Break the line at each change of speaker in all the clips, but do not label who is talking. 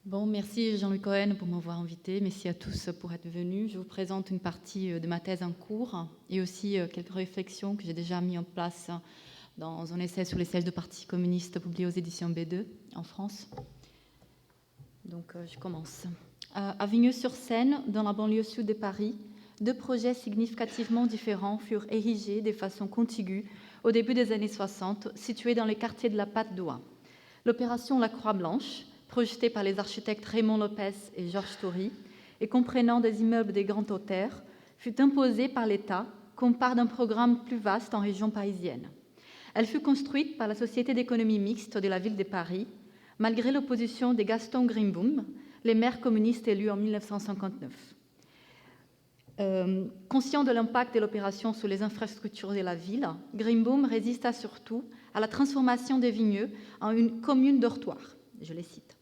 Bon, merci Jean-Luc Cohen pour m'avoir invité. Merci à tous pour être venus. Je vous présente une partie de ma thèse en cours et aussi quelques réflexions que j'ai déjà mis en place dans un essai sur les sièges de partis communistes publié aux éditions B2 en France. Donc, je commence. À Vigneux-sur-Seine, dans la banlieue sud de Paris, deux projets significativement différents furent érigés de façon contiguë au début des années 60, situés dans les quartiers de la Patte d'Oie. L'opération La Croix-Blanche, projetée par les architectes Raymond Lopez et Georges Toury, et comprenant des immeubles des Grands Auteurs, fut imposée par l'État comme part d'un programme plus vaste en région parisienne. Elle fut construite par la Société d'économie mixte de la ville de Paris, malgré l'opposition de Gaston Grimboom, les maires communistes élus en 1959. Conscient de l'impact de l'opération sur les infrastructures de la ville, Grimboom résista surtout à la transformation des Vigneux en une commune dortoir. Je les cite.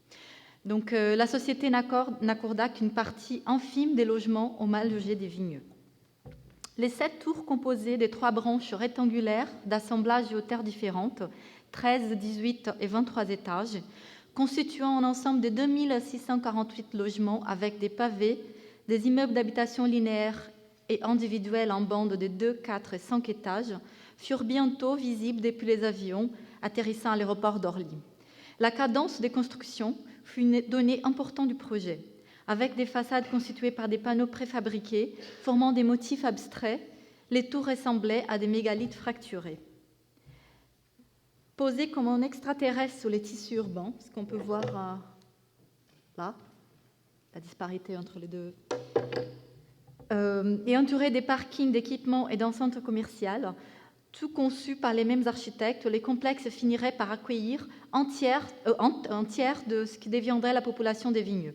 Donc, la société n'accorda qu'une partie infime des logements aux mal logés des Vigneux. Les 7 tours composées des 3 branches rectangulaires d'assemblage et hauteurs différentes, 13, 18 et 23 étages, constituant un ensemble de 2648 logements avec des pavés, des immeubles d'habitation linéaires et individuels en bande de 2, 4 et 5 étages, furent bientôt visibles depuis les avions atterrissant à l'aéroport d'Orly. La cadence des constructions fut une donnée importante du projet, avec des façades constituées par des panneaux préfabriqués formant des motifs abstraits. Les tours ressemblaient à des mégalithes fracturés. Posées comme un extraterrestre sur les tissus urbains, ce qu'on peut voir là, la disparité entre les deux, et entourées des parkings d'équipements et d'un centre commercial, tout conçu par les mêmes architectes, les complexes finiraient par accueillir un tiers de ce qui deviendrait la population des Vigneux.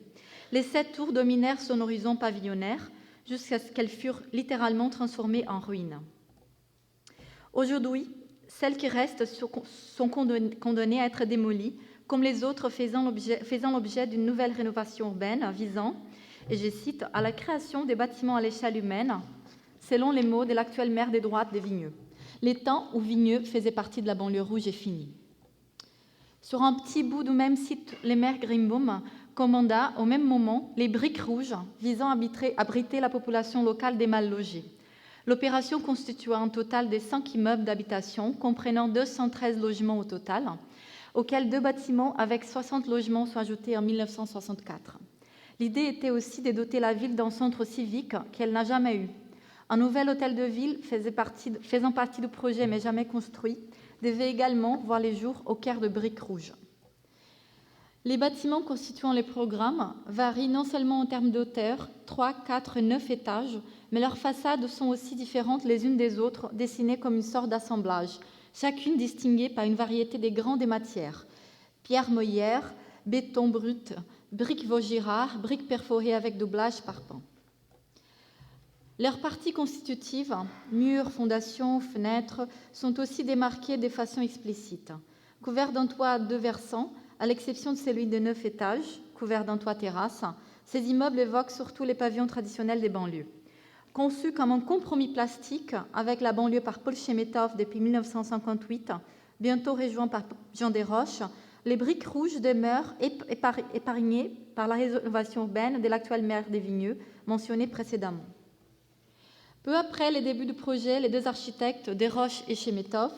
Les 7 tours dominèrent son horizon pavillonnaire jusqu'à ce qu'elles furent littéralement transformées en ruines. Aujourd'hui, celles qui restent sont condamnées à être démolies, comme les autres faisant l'objet d'une nouvelle rénovation urbaine visant, et je cite, à la création des bâtiments à l'échelle humaine, selon les mots de l'actuel maire des droites des Vigneux. Les temps où Vigneux faisait partie de la banlieue rouge est fini. Sur un petit bout du même site, le maire Grimboom commanda au même moment les briques rouges visant à abriter la population locale des mal logés. L'opération constitua un total de 5 immeubles d'habitation, comprenant 213 logements au total, auxquels 2 bâtiments avec 60 logements sont ajoutés en 1964. L'idée était aussi de doter la ville d'un centre civique qu'elle n'a jamais eu. Un nouvel hôtel de ville faisant partie du projet mais jamais construit devait également voir les jours au cœur de briques rouges. Les bâtiments constituant les programmes varient non seulement en termes d'auteur, 3, 4 et 9 étages, mais leurs façades sont aussi différentes les unes des autres, dessinées comme une sorte d'assemblage, chacune distinguée par une variété des grandes matières. Pierre meulière, béton brut, briques Vaugirard, briques perforées avec doublage par pan. Leurs parties constitutives, murs, fondations, fenêtres, sont aussi démarquées de façon explicite. Couverts d'un toit à 2 versants, à l'exception de celui de 9 étages, couvert d'un toit terrasse, ces immeubles évoquent surtout les pavillons traditionnels des banlieues. Conçus comme un compromis plastique avec la banlieue par Paul Chemetov depuis 1958, bientôt rejoint par Jean Desroches, les briques rouges demeurent épargnées par la rénovation urbaine de l'actuel maire des Vigneux, mentionné précédemment. Peu après les débuts du projet, les 2 architectes, Desroches et Chemetov,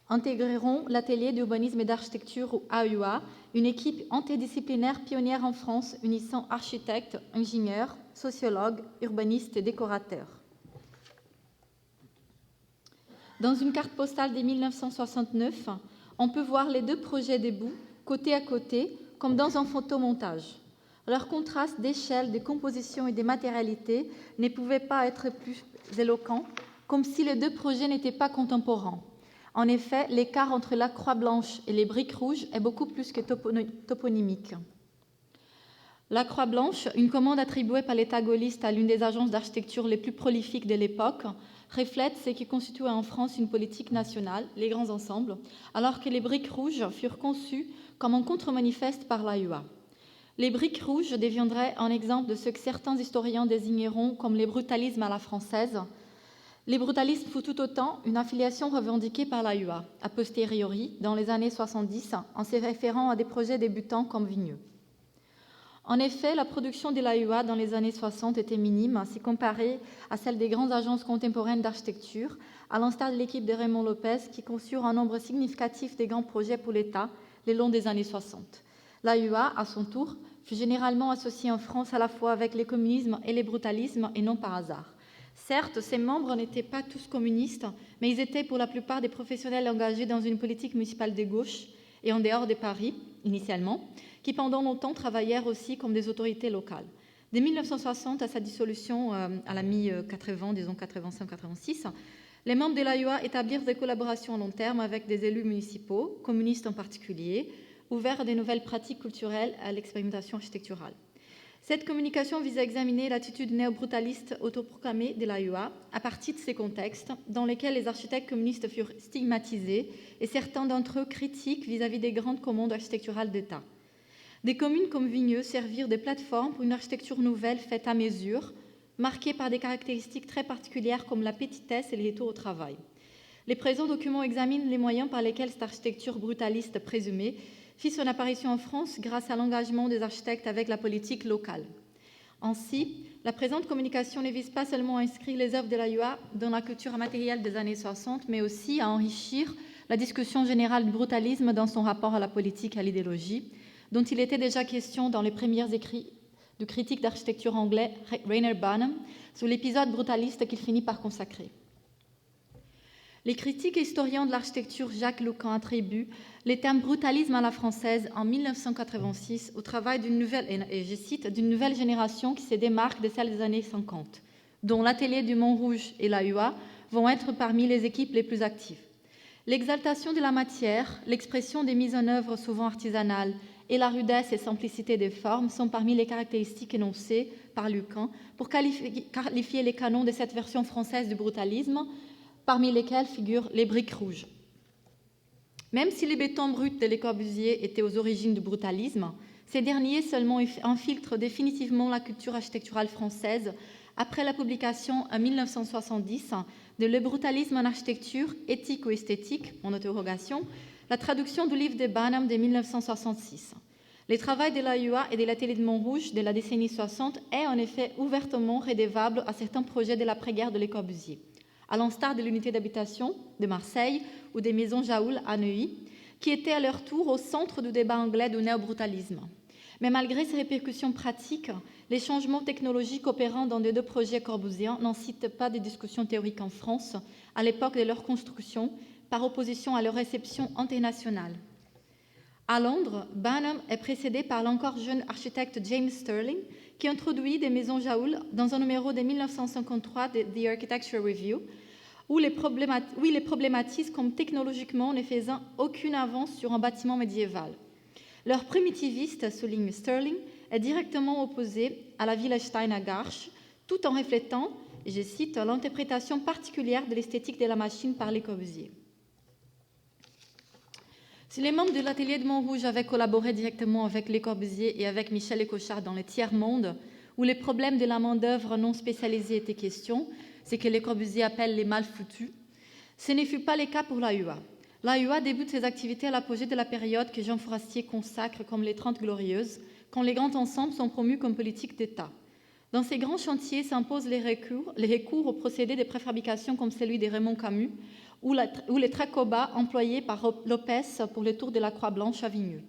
intégreront l'atelier d'urbanisme et d'architecture AUA, une équipe interdisciplinaire pionnière en France unissant architectes, ingénieurs, sociologues, urbanistes et décorateurs. Dans une carte postale de 1969, on peut voir les 2 projets debout, côté à côté, comme dans un photomontage. Leur contraste d'échelle, de composition et de matérialité ne pouvait pas être plus éloquent, comme si les 2 projets n'étaient pas contemporains. En effet, l'écart entre la Croix-Blanche et les briques rouges est beaucoup plus que toponymique. La Croix-Blanche, une commande attribuée par l'État gaulliste à l'une des agences d'architecture les plus prolifiques de l'époque, reflète ce qui constitue en France une politique nationale, les grands ensembles, alors que les briques rouges furent conçues comme un contre-manifeste par l'AUA. Les briques rouges deviendraient un exemple de ce que certains historiens désigneront comme les brutalismes à la française. Les brutalismes fut tout autant une affiliation revendiquée par l'AUA, a posteriori, dans les années 70, en se référant à des projets débutants comme Vigneux. En effet, la production de l'AUA dans les années 60 était minime si comparée à celle des grandes agences contemporaines d'architecture, à l'instar de l'équipe de Raymond Lopez qui conçurent un nombre significatif des grands projets pour l'État le long des années 60. L'AUA, à son tour, fut généralement associée en France à la fois avec les communismes et les brutalismes, et non par hasard. Certes, ses membres n'étaient pas tous communistes, mais ils étaient pour la plupart des professionnels engagés dans une politique municipale de gauche et en dehors de Paris, initialement, qui pendant longtemps travaillèrent aussi comme des autorités locales. Dès 1960 à sa dissolution à la mi-80, disons 85-86, les membres de l'AUA établirent des collaborations à long terme avec des élus municipaux, communistes en particulier, ouverts à des nouvelles pratiques culturelles à l'expérimentation architecturale. Cette communication vise à examiner l'attitude néo-brutaliste autoproclamée de l'AUA à partir de ces contextes dans lesquels les architectes communistes furent stigmatisés et certains d'entre eux critiques vis-à-vis des grandes commandes architecturales d'État. Des communes comme Vigneux servirent de plateforme pour une architecture nouvelle faite à mesure, marquée par des caractéristiques très particulières comme la petitesse et le retour au travail. Les présents documents examinent les moyens par lesquels cette architecture brutaliste présumée fit son apparition en France grâce à l'engagement des architectes avec la politique locale. Ainsi, la présente communication ne vise pas seulement à inscrire les œuvres de l'AUA dans la culture matérielle des années 60, mais aussi à enrichir la discussion générale du brutalisme dans son rapport à la politique et à l'idéologie, dont il était déjà question dans les premiers écrits du critique d'architecture anglais Rainer Barnum sur l'épisode brutaliste qu'il finit par consacrer. Les critiques et historiens de l'architecture Jacques Lecan attribuent les termes brutalisme à la française en 1986 au travail d'une nouvelle, et je cite, d'une nouvelle génération qui se démarque de celle des années 50, dont l'atelier du Montrouge et l'AUA vont être parmi les équipes les plus actives. L'exaltation de la matière, l'expression des mises en œuvre souvent artisanales et la rudesse et simplicité des formes sont parmi les caractéristiques énoncées par Lecan pour qualifier les canons de cette version française du brutalisme, parmi lesquels figurent les briques rouges. Même si les bétons bruts de Le Corbusier étaient aux origines du brutalisme, ces derniers seulement infiltrent définitivement la culture architecturale française après la publication en 1970 de Le brutalisme en architecture, éthique ou esthétique, en interrogation, la traduction du livre de Barnum de 1966. Les travaux de l'AUA et de l'atelier de Montrouge de la décennie 60 est en effet ouvertement rédévable à certains projets de l'après-guerre de Le Corbusier, à l'instar de l'unité d'habitation de Marseille ou des maisons Jaoul à Neuilly, qui étaient à leur tour au centre du débat anglais du néo-brutalisme. Mais malgré ces répercussions pratiques, les changements technologiques opérant dans les deux projets corbusiens n'incitent pas des discussions théoriques en France à l'époque de leur construction, par opposition à leur réception internationale. À Londres, Barnum est précédé par l'encore jeune architecte James Stirling, qui introduit des maisons Jaoul dans un numéro de 1953 de The Architecture Review, où il les problématise comme technologiquement ne faisant aucune avance sur un bâtiment médiéval. Leur primitiviste, souligne Stirling, est directement opposé à la Villa Stein à Garches, tout en reflétant, et je cite, l'interprétation particulière de l'esthétique de la machine par Le Corbusier. Si les membres de l'atelier de Montrouge avaient collaboré directement avec Le Corbusier et avec Michel Ecochard dans le tiers-monde, où les problèmes de la main-d'œuvre non spécialisée étaient question, ce que Le Corbusier appelle les mal foutus, ce ne fut pas le cas pour l'AUA. L'AUA débute ses activités à l'apogée de la période que Jean Forastier consacre comme les 30 Glorieuses, quand les grands ensembles sont promus comme politique d'État. Dans ces grands chantiers s'imposent les recours aux procédés de préfabrication comme celui de Raymond Camus, ou les tracobas employés par Lopez pour le tour de la Croix-Blanche à Vigneux.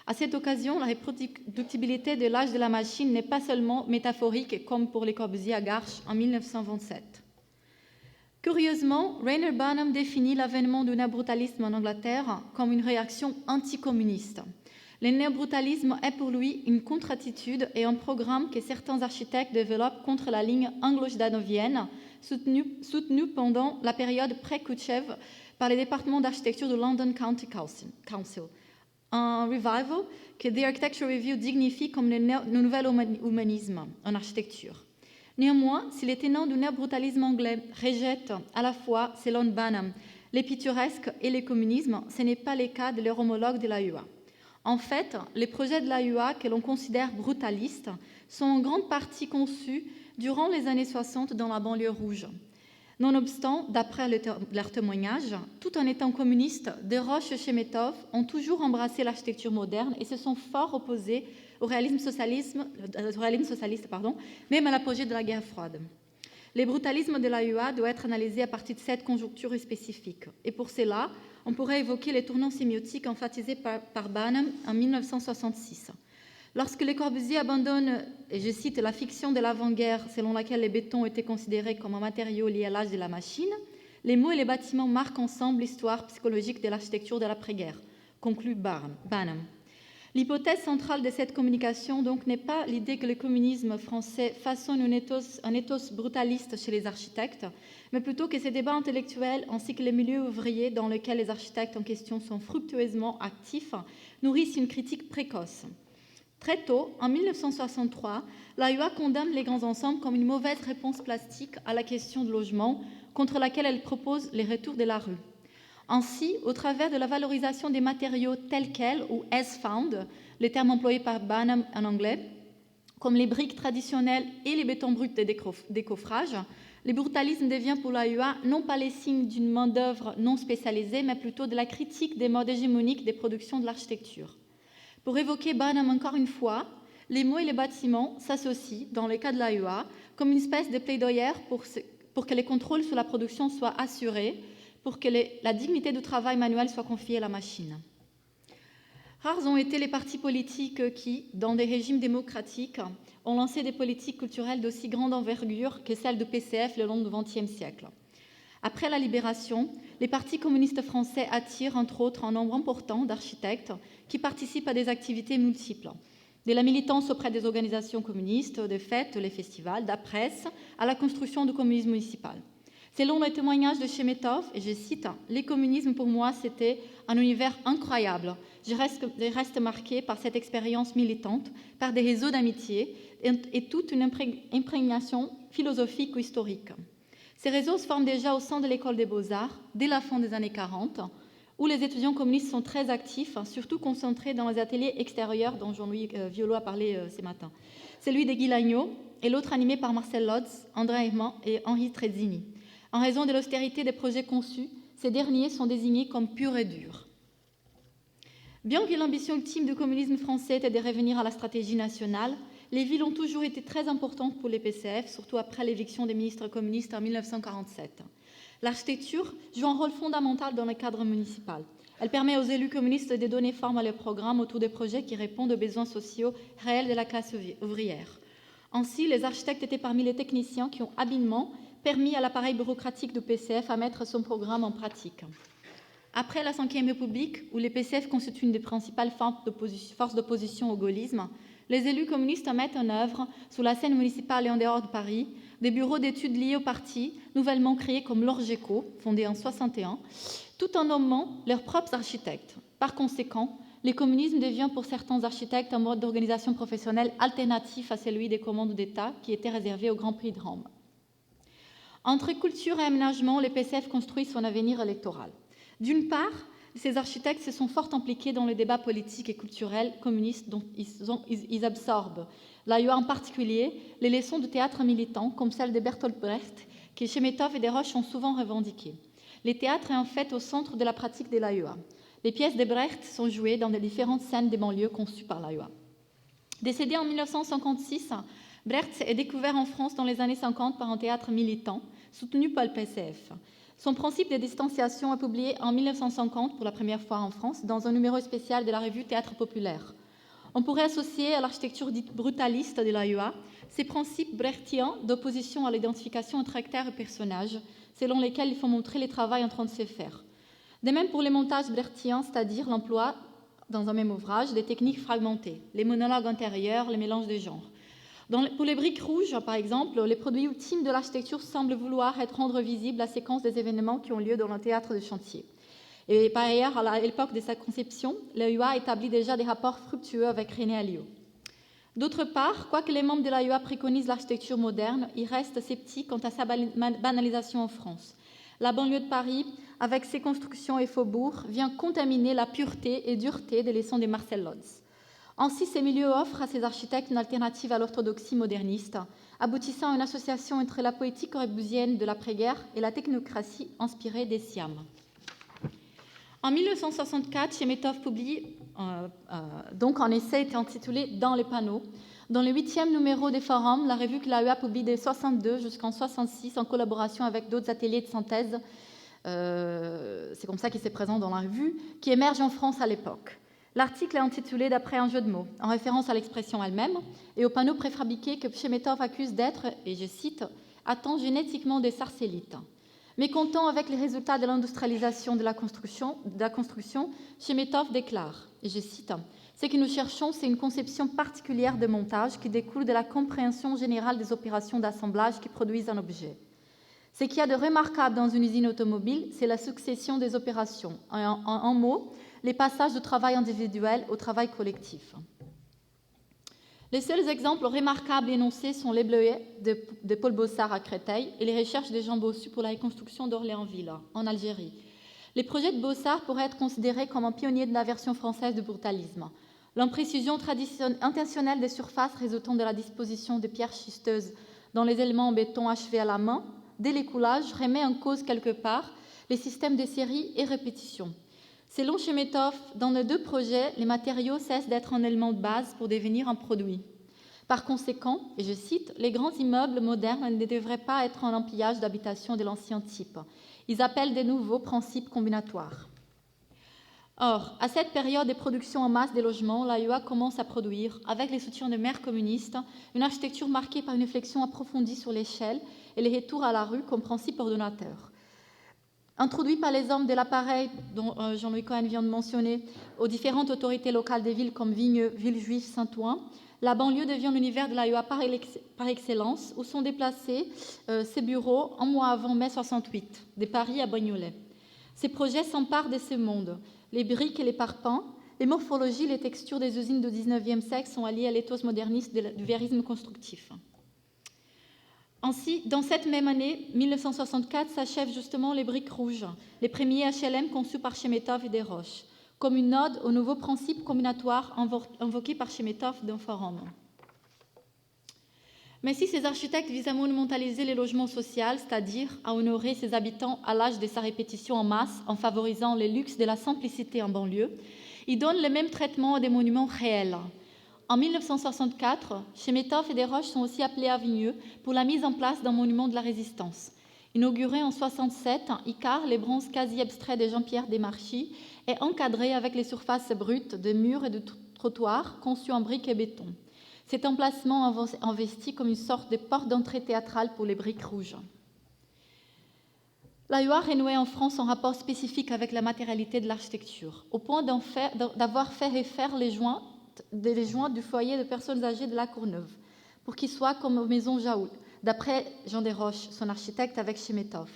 À cette occasion, la reproductibilité de l'âge de la machine n'est pas seulement métaphorique comme pour Le Corbusier à Garches en 1927. Curieusement, Rainer Barnum définit l'avènement du néo-brutalisme en Angleterre comme une réaction anticommuniste. Le néo-brutalisme est pour lui une contre-attitude et un programme que certains architectes développent contre la ligne anglo-jdanovienne soutenue pendant la période pré-Kutchev par les départements d'architecture de London County Council. Un revival que The Architecture Review dignifie comme le nouvel humanisme en architecture. Néanmoins, si les tenants du néo-brutalisme anglais rejettent à la fois, selon Barnum, les pittoresques et le communisme, ce n'est pas le cas de leur homologue de l'AUA. En fait, les projets de l'AUA que l'on considère brutalistes sont en grande partie conçus durant les années 60 dans la banlieue rouge. Nonobstant, d'après leur témoignage, tout en étant communistes, Desroches et Chemetov ont toujours embrassé l'architecture moderne et se sont fort opposés au réalisme socialiste, même à l'apogée de la guerre froide. Le brutalisme de l'AUA doit être analysé à partir de cette conjoncture spécifique. Et pour cela, on pourrait évoquer les tournants sémiotiques emphatisés par Banham en 1966. Lorsque Le Corbusier abandonne, et je cite, la fiction de l'avant-guerre selon laquelle les bétons étaient considérés comme un matériau lié à l'âge de la machine, les mots et les bâtiments marquent ensemble l'histoire psychologique de l'architecture de l'après-guerre, conclut Banham. L'hypothèse centrale de cette communication, donc, n'est pas l'idée que le communisme français façonne un ethos brutaliste chez les architectes, mais plutôt que ces débats intellectuels ainsi que les milieux ouvriers dans lesquels les architectes en question sont fructueusement actifs nourrissent une critique précoce. Très tôt, en 1963, l'AUA condamne les grands ensembles comme une mauvaise réponse plastique à la question du logement, contre laquelle elle propose les retours de la rue. Ainsi, au travers de la valorisation des matériaux tels quels, ou as found, le terme employé par Banham en anglais, comme les briques traditionnelles et les bétons bruts de décoffrage, le brutalisme devient pour l'AUA non pas les signes d'une main-d'œuvre non spécialisée, mais plutôt de la critique des modes hégémoniques des productions de l'architecture. Pour évoquer Banham encore une fois, les mots et les bâtiments s'associent, dans le cas de l'AUA, comme une espèce de plaidoyère pour que les contrôles sur la production soient assurés, pour que la dignité du travail manuel soit confiée à la machine. Rares ont été les partis politiques qui, dans des régimes démocratiques, ont lancé des politiques culturelles d'aussi grande envergure que celles du PCF le long du XXe siècle. Après la Libération, les partis communistes français attirent, entre autres, un nombre important d'architectes qui participent à des activités multiples, de la militance auprès des organisations communistes, des fêtes, les festivals, de la presse, à la construction du communisme municipal. Selon le témoignage de Chemetov, et je cite, « Les communismes, pour moi, c'était un univers incroyable. Je reste marqué par cette expérience militante, par des réseaux d'amitié et toute une imprégnation philosophique ou historique. Ces réseaux se forment déjà au sein de l'école des beaux-arts, dès la fin des années 40, où les étudiants communistes sont très actifs, surtout concentrés dans les ateliers extérieurs dont Jean-Louis Violot a parlé ce matin. Celui de Guy Lagneau et l'autre animé par Marcel Lotz, André Herman et Henri Trezzini. En raison de l'austérité des projets conçus, ces derniers sont désignés comme purs et durs. Bien que l'ambition ultime du communisme français était de revenir à la stratégie nationale, les villes ont toujours été très importantes pour les PCF, surtout après l'éviction des ministres communistes en 1947. L'architecture joue un rôle fondamental dans le cadre municipal. Elle permet aux élus communistes de donner forme à leurs programmes autour des projets qui répondent aux besoins sociaux réels de la classe ouvrière. Ainsi, les architectes étaient parmi les techniciens qui ont habilement permis à l'appareil bureaucratique du PCF à mettre son programme en pratique. Après la Ve République, où les PCF constituent une des principales forces d'opposition au gaullisme, les élus communistes mettent en œuvre, sous la scène municipale et en dehors de Paris, des bureaux d'études liés au parti, nouvellement créés comme l'Orgeco, fondé en 1961, tout en nommant leurs propres architectes. Par conséquent, le communisme devient pour certains architectes un mode d'organisation professionnelle alternatif à celui des commandes d'État qui était réservé au Grand Prix de Rome. Entre culture et aménagement, les PCF construisent son avenir électoral. D'une part, ces architectes se sont fort impliqués dans le débat politique et culturel communiste dont ils absorbent. L'AUA en particulier, les leçons de théâtre militant, comme celle de Bertolt Brecht, que Chemetov et Desroches ont souvent revendiquées. Le théâtre est en fait au centre de la pratique de l'AUA. Les pièces de Brecht sont jouées dans les différentes scènes des banlieues conçues par l'AUA. Décédé en 1956, Brecht est découvert en France dans les années 50 par un théâtre militant, soutenu par le PCF. Son principe de distanciation est publié en 1950 pour la première fois en France dans un numéro spécial de la revue Théâtre populaire. On pourrait associer à l'architecture dite brutaliste de l'AUA ces principes brechtiens d'opposition à l'identification entre acteurs et personnages, selon lesquels il faut montrer les travaux en train de se faire. De même pour les montages brechtiens, c'est-à-dire l'emploi, dans un même ouvrage, des techniques fragmentées, les monologues intérieurs, les mélanges de genres. Pour les briques rouges, par exemple, les produits ultimes de l'architecture semblent vouloir être rendre visible la séquence des événements qui ont lieu dans un théâtre de chantier. Et par ailleurs, à l'époque de sa conception, l'AUA établit déjà des rapports fructueux avec René Alliot. D'autre part, quoique les membres de l'AUA préconisent l'architecture moderne, ils restent sceptiques quant à sa banalisation en France. La banlieue de Paris, avec ses constructions et faubourgs, vient contaminer la pureté et dureté des leçons de Marcel Lotz. Ainsi, ces milieux offrent à ces architectes une alternative à l'orthodoxie moderniste, aboutissant à une association entre la poétique corbusienne de l'après-guerre et la technocratie inspirée des Siam. En 1964, Chemetov publie Donc, un essai était intitulé « Dans les panneaux ». Dans le 8e numéro des forums, la revue que l'AEA publie de 62 jusqu'en 66 en collaboration avec d'autres ateliers de synthèse, c'est comme ça qu'il s'est présent dans la revue, qui émerge en France à l'époque. L'article est intitulé d'après un jeu de mots, en référence à l'expression elle-même et aux panneaux préfabriqués que Chemetov accuse d'être, et je cite, « atteints génétiquement des sarcélites ». Mécontent avec les résultats de l'industrialisation de la construction, Chemetov déclare, et je cite, « Ce que nous cherchons, c'est une conception particulière de montage qui découle de la compréhension générale des opérations d'assemblage qui produisent un objet. Ce qu'il y a de remarquable dans une usine automobile, c'est la succession des opérations. En un mot, les passages du travail individuel au travail collectif. » Les seuls exemples remarquables énoncés sont les Bleuets de Paul Bossard à Créteil et les recherches de Jean Bossu pour la reconstruction d'Orléansville, en Algérie. Les projets de Bossard pourraient être considérés comme un pionnier de la version française du brutalisme. L'imprécision intentionnelle des surfaces résultant de la disposition de pierres schisteuses dans les éléments en béton achevés à la main, dès l'écoulage, remet en cause quelque part les systèmes de série et répétition. Selon Chemetov, dans les deux projets, les matériaux cessent d'être un élément de base pour devenir un produit. Par conséquent, et je cite, « les grands immeubles modernes ne devraient pas être un empillage d'habitations de l'ancien type. Ils appellent de nouveaux principes combinatoires. » Or, à cette période de production en masse des logements, l'AEA commence à produire, avec les soutiens de maires communistes, une architecture marquée par une réflexion approfondie sur l'échelle et les retours à la rue comme principe ordonnateur. Introduit par les hommes de l'appareil dont Jean-Louis Cohen vient de mentionner aux différentes autorités locales des villes comme Vigneux, Villejuif, Saint-Ouen, la banlieue devient l'univers de l'AEA par excellence, où sont déplacés ses bureaux un mois avant mai 68, de Paris à Bagnolet. Ces projets s'emparent de ce monde. Les briques et les parpaings, les morphologies, les textures des usines du XIXe siècle sont alliées à l'éthos moderniste du vérisme constructif. Ainsi, dans cette même année, 1964, s'achèvent justement les briques rouges, les premiers HLM conçus par Chemetov et Desroches, comme une ode au nouveau principe combinatoire invoqué par Chemetov dans Forum. Mais si ces architectes visent à monumentaliser les logements sociaux, c'est-à-dire à honorer ses habitants à l'âge de sa répétition en masse en favorisant les luxes de la simplicité en banlieue, ils donnent le même traitement à des monuments réels. En 1964, Chemetov et Desroches sont aussi appelés à Vigneux pour la mise en place d'un monument de la résistance. Inauguré en 1967, Icare, les bronzes quasi abstraits de Jean-Pierre Desmarchis, est encadré avec les surfaces brutes de murs et de trottoirs conçus en briques et béton. Cet emplacement investi comme une sorte de porte d'entrée théâtrale pour les briques rouges. L'AEA renouait en France un rapport spécifique avec la matérialité de l'architecture, au point d'avoir fait refaire les joints du foyer de personnes âgées de la Courneuve, pour qu'ils soient comme aux maisons Jaoul, d'après Jean Desroches, son architecte avec Chemetov.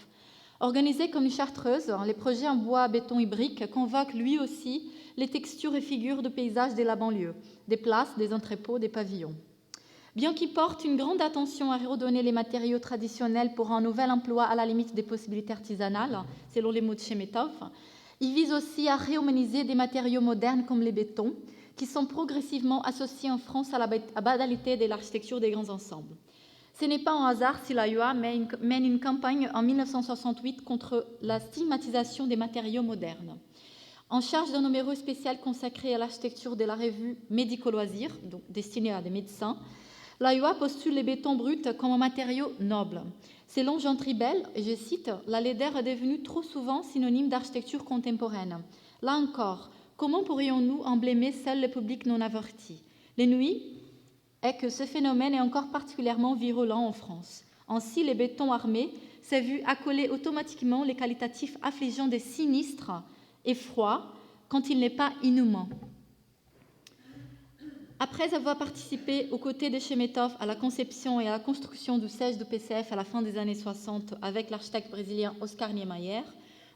Organisés comme une chartreuse, les projets en bois, béton et briques convoquent lui aussi les textures et figures de paysages de la banlieue, des places, des entrepôts, des pavillons. Bien qu'ils portent une grande attention à redonner les matériaux traditionnels pour un nouvel emploi à la limite des possibilités artisanales, selon les mots de Chemetov, ils visent aussi à réhumaniser des matériaux modernes comme les bétons, qui sont progressivement associés en France à la banalité de l'architecture des grands ensembles. Ce n'est pas un hasard si l'AEA mène une campagne en 1968 contre la stigmatisation des matériaux modernes. En charge d'un numéro spécial consacré à l'architecture de la revue Médico-Loisirs, donc destinée à des médecins, l'AEA postule les bétons bruts comme un matériau noble. Selon Jean Tribel, et je cite, « La laideur est devenue trop souvent synonyme d'architecture contemporaine. Là encore, comment pourrions-nous emblémer seul le public non averti ? L'ennui est que ce phénomène est encore particulièrement virulent en France. Ainsi, les bétons armés s'est vu accoler automatiquement les qualitatifs affligeants des sinistres et froids quand il n'est pas inhumain. » Après avoir participé aux côtés de Chemetov à la conception et à la construction du siège du PCF à la fin des années 60 avec l'architecte brésilien Oscar Niemeyer,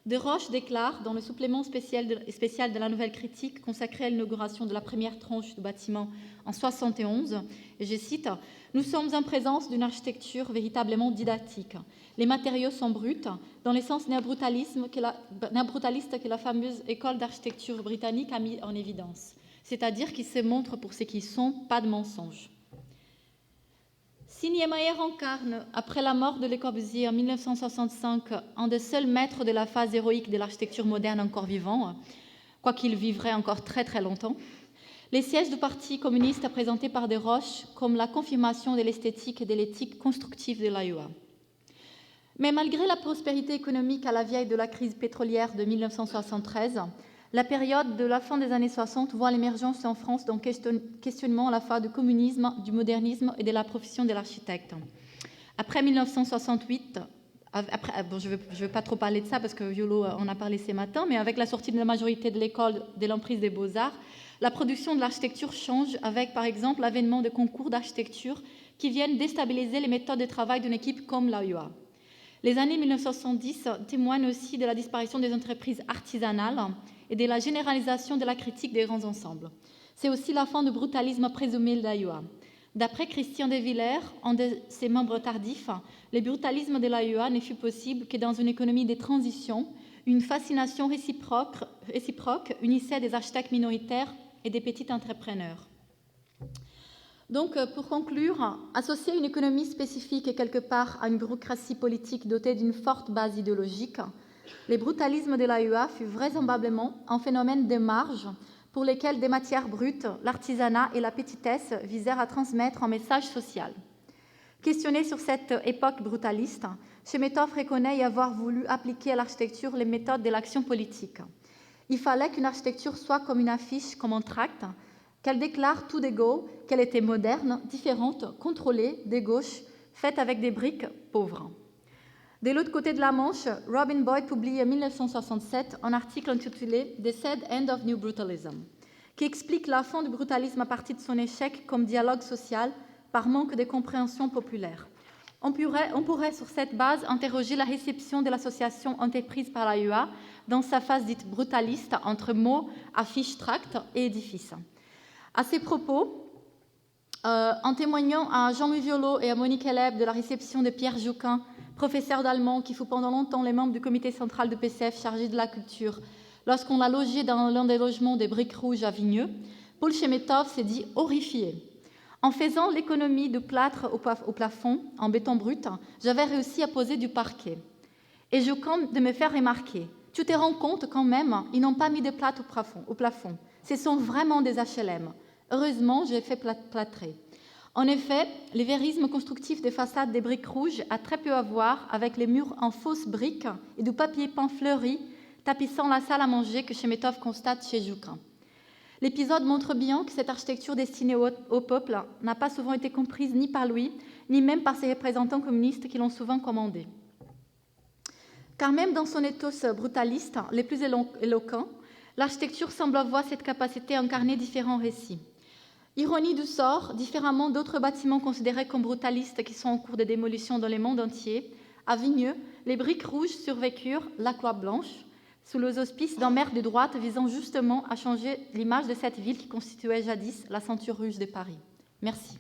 Desroches déclare dans le supplément spécial de la Nouvelle Critique consacré à l'inauguration de la première tranche du bâtiment en 1971, et je cite, « Nous sommes en présence d'une architecture véritablement didactique. Les matériaux sont bruts, dans le sens néo-brutaliste que la fameuse école d'architecture britannique a mis en évidence, c'est-à-dire qu'ils se montrent pour ce qu'ils sont, pas de mensonges. » Si Niemeyer incarne, après la mort de Le Corbusier en 1965, un des seuls maîtres de la phase héroïque de l'architecture moderne encore vivant, quoiqu'il vivrait encore très très longtemps, les sièges du Parti communiste présentés par Desroches comme la confirmation de l'esthétique et de l'éthique constructive de l'AUA. Mais malgré la prospérité économique à la vieille de la crise pétrolière de 1973, la période de la fin des années 60 voit l'émergence en France d'un questionnement à la fois du communisme, du modernisme et de la profession de l'architecte. Après 1968, je ne veux pas trop parler de ça parce que Violo en a parlé ce matin, mais avec la sortie de la majorité de l'école de l'emprise des Beaux-Arts, la production de l'architecture change avec, par exemple, l'avènement de concours d'architecture qui viennent déstabiliser les méthodes de travail d'une équipe comme l'AUA. Les années 1970 témoignent aussi de la disparition des entreprises artisanales et de la généralisation de la critique des grands ensembles. C'est aussi la fin du brutalisme présumé de l'AUA. D'après Christian de Villers, un de ses membres tardifs, le brutalisme de l'AUA ne fut possible que dans une économie de transition, une fascination réciproque unissait des architectes minoritaires et des petits entrepreneurs. Donc, pour conclure, associer une économie spécifique et quelque part à une bureaucratie politique dotée d'une forte base idéologique, le brutalisme de l'AUA fut vraisemblablement un phénomène de marge pour lesquels des matières brutes, l'artisanat et la petitesse visèrent à transmettre un message social. Questionné sur cette époque brutaliste, Chemetov reconnaît y avoir voulu appliquer à l'architecture les méthodes de l'action politique. Il fallait qu'une architecture soit comme une affiche, comme un tract, qu'elle déclare tout d'ego, qu'elle était moderne, différente, contrôlée, de gauche, faite avec des briques pauvres. De l'autre côté de la Manche, Robin Boyd publie en 1967 un article intitulé « The Sad End of New Brutalism », qui explique la fin du brutalisme à partir de son échec comme dialogue social par manque de compréhension populaire. On pourrait, sur cette base, interroger la réception de l'association entreprise par l'AUA dans sa phase dite brutaliste entre mots, affiches, tracts et édifices. À ces propos, en témoignant à Jean-Louis Violo et à Monique Heleb de la réception de Pierre Jouquin, professeur d'allemand qui fut pendant longtemps les membres du comité central de PCF chargé de la culture, lorsqu'on l'a logé dans l'un des logements des Briques Rouges à Vigneux, Paul Chemetov s'est dit horrifié. En faisant l'économie du plâtre au plafond, en béton brut, j'avais réussi à poser du parquet. Et Jouquin de me faire remarquer, tu te rends compte quand même, ils n'ont pas mis de plâtre au plafond. Ce sont vraiment des HLM. Heureusement, j'ai fait plâtrer. En effet, le vérisme constructif des façades des Briques Rouges a très peu à voir avec les murs en fausses briques et du papier peint fleuri tapissant la salle à manger que Chemetov constate chez Jouquin. L'épisode montre bien que cette architecture destinée au peuple n'a pas souvent été comprise ni par lui, ni même par ses représentants communistes qui l'ont souvent commandée. Car même dans son ethos brutaliste, les plus éloquents, l'architecture semble avoir cette capacité à incarner différents récits. Ironie du sort, différemment d'autres bâtiments considérés comme brutalistes qui sont en cours de démolition dans le monde entier, à Vigneux, les Briques Rouges survécurent la croix blanche, sous les auspices d'un maire de droite visant justement à changer l'image de cette ville qui constituait jadis la ceinture rouge de Paris. Merci.